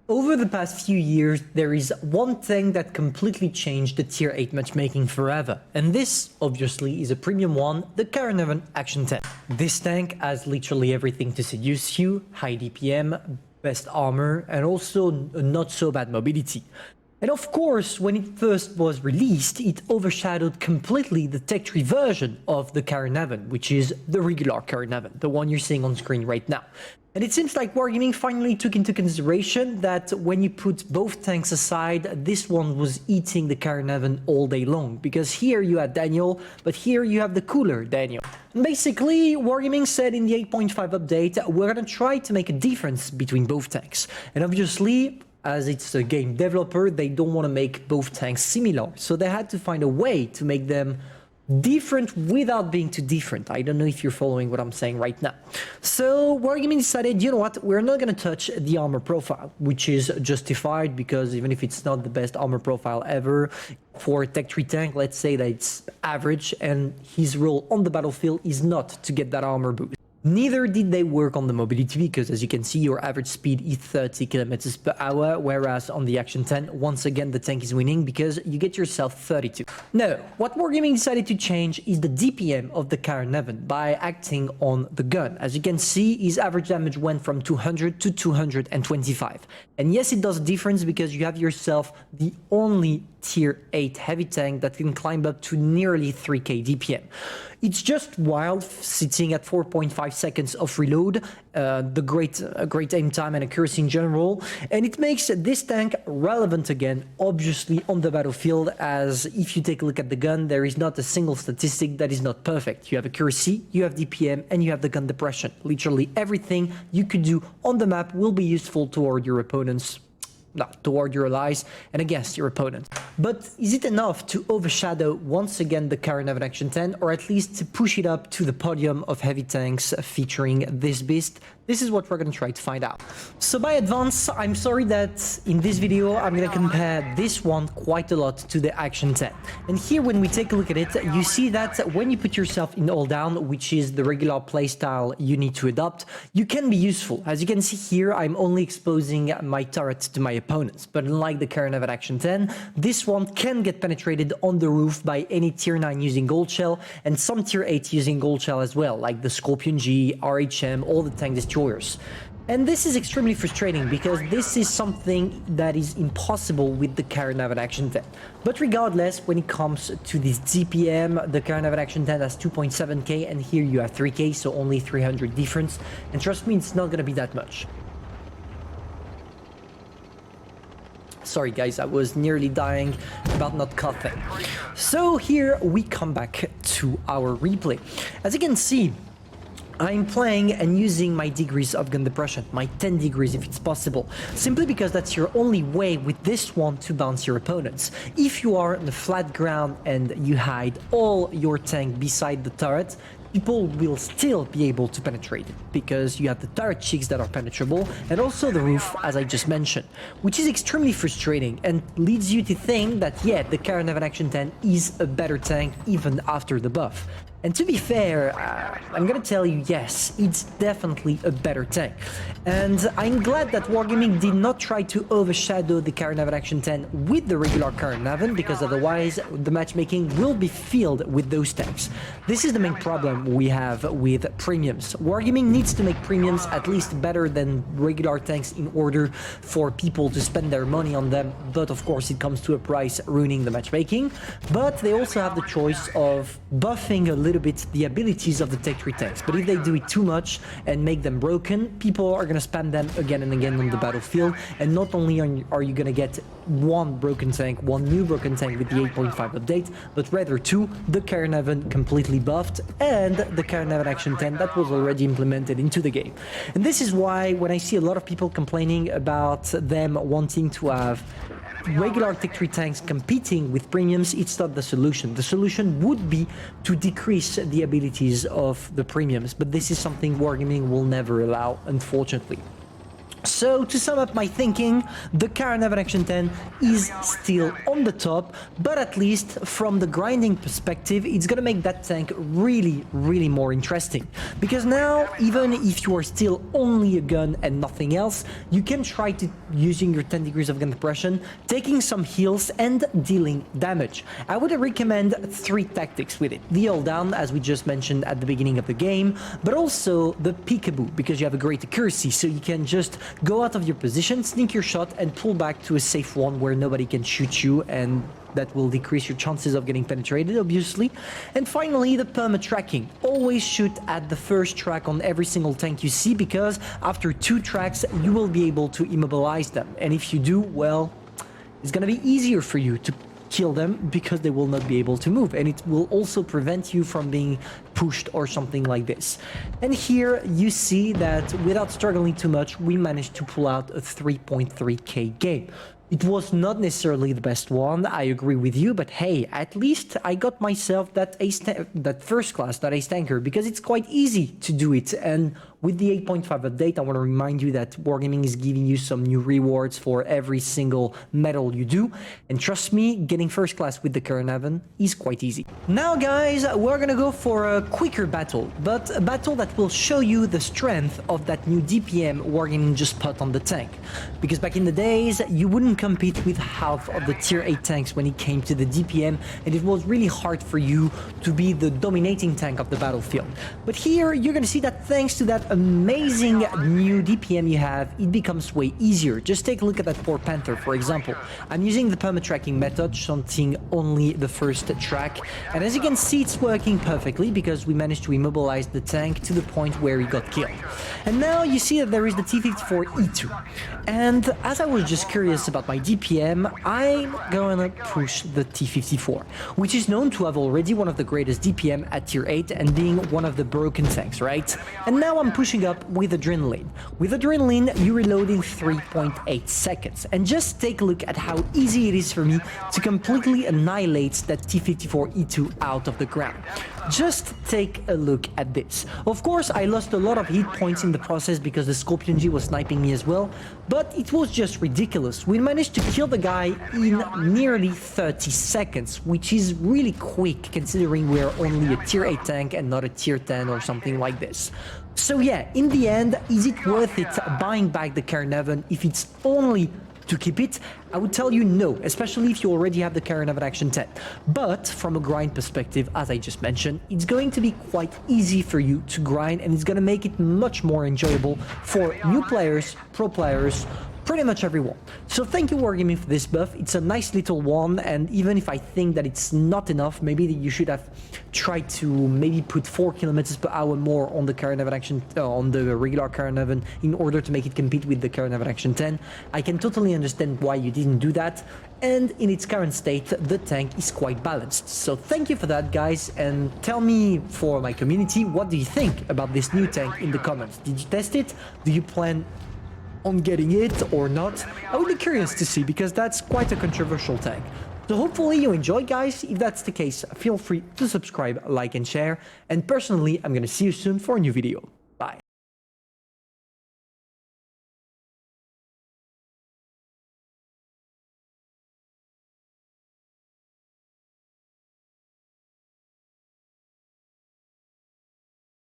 Over the past few years, there is one thing that completely changed the tier 8 matchmaking forever. And this, obviously, is a premium one, the Caernarvon Action 10. This tank has literally everything to seduce you: high DPM, best armor, and also not so bad mobility. And of course, when it first was released, it overshadowed completely the tech tree version of the Caernarvon, which is the regular Caernarvon, the one you're seeing on screen right now. And it seems like Wargaming finally took into consideration that when you put both tanks aside, this one was eating the Caernarvon all day long. Because here you had Daniel, but here you have the cooler Daniel. And basically, Wargaming said in the 8.5 update, we're gonna try to make a difference between both tanks. And obviously, as it's a game developer, they don't want to make both tanks similar. So they had to find a way to make them different without being too different. I don't know if you're following what I'm saying right now. So Wargaming decided, you know what, we're not going to touch the armor profile, which is justified because even if it's not the best armor profile ever, for a tech tree tank, let's say that it's average and his role on the battlefield is not to get that armor boost. Neither did they work on the mobility because, as you can see, your average speed is 30 kilometers per hour, whereas on the Action 10, once again, the tank is winning because you get yourself 32. No, what Wargaming decided to change is the DPM of the Caernarvon by acting on the gun. As you can see, his average damage went from 200 to 225. And yes, it does a difference because you have yourself the only tier 8 heavy tank that can climb up to nearly 3k DPM. It's just wild sitting at 4.5 seconds of reload, the great aim time and accuracy in general, and it makes this tank relevant again, obviously on the battlefield, as if you take a look at the gun, there is not a single statistic that is not perfect. You have accuracy, you have DPM, and you have the gun depression. Literally everything you could do on the map will be useful toward your opponents. No, toward your allies and against your opponent. But is it enough to overshadow once again the Caernarvon Action 10, or at least to push it up to the podium of heavy tanks featuring this beast? This is what we're going to try to find out. So by advance, I'm sorry that in this video I'm going to compare this one quite a lot to the Action 10. And here when we take a look at it, you see that when you put yourself in all down, which is the regular playstyle you need to adopt, you can be useful. As you can see here, I'm only exposing my turret to my opponents. But unlike the Caernarvon Action 10, this one can get penetrated on the roof by any tier 9 using gold shell and some tier 8 using gold shell as well, like the Scorpion G, RHM, all the tank destroyers. And this is extremely frustrating because this is something that is impossible with the Caernarvon Action 10. But regardless, when it comes to this DPM, the Caernarvon Action 10 has 2.7k and here you have 3k, so only 300 difference. And trust me, it's not going to be that much. Sorry guys, I was nearly dying about not coughing. So here we come back to our replay. As you can see, I'm playing and using my degrees of gun depression, my 10 degrees if it's possible, simply because that's your only way with this one to bounce your opponents. If you are on the flat ground and you hide all your tank beside the turret, people will still be able to penetrate it because you have the turret cheeks that are penetrable and also the roof, as I just mentioned, which is extremely frustrating and leads you to think that, yeah, the Caernarvon Action 10 is a better tank even after the buff. And to be fair, I'm gonna tell you, yes, it's definitely a better tank. And I'm glad that Wargaming did not try to overshadow the Caernarvon Action 10 with the regular Caernarvon, because otherwise the matchmaking will be filled with those tanks. This is the main problem we have with premiums. Wargaming needs to make premiums at least better than regular tanks in order for people to spend their money on them, but of course it comes to a price, ruining the matchmaking. But they also have the choice of buffing a little bit the abilities of the tech tree tanks, but if they do it too much and make them broken, people are gonna spam them again and again on the battlefield, and not only are you gonna get one broken tank, one new broken tank with the 8.5 update, but rather two, the Caernarvon completely buffed and the Caernarvon Action 10 that was already implemented into the game. And this is why when I see a lot of people complaining about them wanting to have regular tech tree tanks competing with premiums, it's not the solution. The solution would be to decrease the abilities of the premiums, but this is something Wargaming will never allow, unfortunately. So, to sum up my thinking, the Caernarvon Action 10 is still on the top, but at least from the grinding perspective, it's gonna make that tank really, really more interesting. Because now, even if you are still only a gun and nothing else, you can try to using your 10 degrees of gun suppression, taking some heals and dealing damage. I would recommend 3 tactics with it. The hold down, as we just mentioned at the beginning of the game, but also the peekaboo, because you have a great accuracy, so you can just go out of your position, sneak your shot, and pull back to a safe one where nobody can shoot you, and that will decrease your chances of getting penetrated, obviously. And finally, the perma tracking. Always shoot at the first track on every single tank you see, because after 2 tracks, you will be able to immobilize them. And if you do, well, it's gonna be easier for you to kill them because they will not be able to move, and it will also prevent you from being pushed or something like this. And here you see that without struggling too much, we managed to pull out a 3.3k game. It was not necessarily the best one, I agree with you, but hey, at least I got myself that first class, that ace tanker, because it's quite easy to do it. And with the 8.5 update, I want to remind you that Wargaming is giving you some new rewards for every single medal you do. And trust me, getting first class with the Caernarvon is quite easy. Now guys, we're gonna go for a quicker battle, but a battle that will show you the strength of that new DPM Wargaming just put on the tank. Because back in the days, you wouldn't compete with half of the tier 8 tanks when it came to the DPM, and it was really hard for you to be the dominating tank of the battlefield. But here, you're gonna see that thanks to that amazing new DPM you have, it becomes way easier. Just take a look at that poor Panther, for example. I'm using the perma tracking method, shunting only the first track, and as you can see, it's working perfectly because we managed to immobilize the tank to the point where he got killed. And now you see that there is the T-54E2. And as I was just curious about my DPM, I'm gonna push the T-54, which is known to have already one of the greatest DPM at tier 8 and being one of the broken tanks, right? And now I'm pushing up with Adrenaline. With Adrenaline, you reload in 3.8 seconds. And just take a look at how easy it is for me to completely annihilate that T-54E2 out of the ground. Just take a look at this. Of course, I lost a lot of hit points in the process because the Scorpion G was sniping me as well, but it was just ridiculous. We managed to kill the guy in nearly 30 seconds, which is really quick considering we're only a tier 8 tank and not a tier 10 or something like this. So yeah, in the end, is it worth it buying back the Caernarvon if it's only to keep it? I would tell you no, especially if you already have the Caernarvon Action 10. But from a grind perspective, as I just mentioned, it's going to be quite easy for you to grind, and it's going to make it much more enjoyable for new players, pro players, pretty much everyone. So thank you Wargaming for this buff. It's a nice little one, and even if I think that it's not enough, maybe you should have tried to maybe put 4 km/h more on the Caernarvon Action, on the regular Caernarvon, in order to make it compete with the Caernarvon Action 10. I can totally understand why you didn't do that, and in its current state, the tank is quite balanced. So thank you for that, guys, and tell me, for my community, what do you think about this new tank in the comments? Did you test it? Do you plan on getting it or not? I would be curious to see, because that's quite a controversial tank. So hopefully you enjoyed, guys. If that's the case, feel free to subscribe, like and share, and personally I'm gonna see you soon for a new video.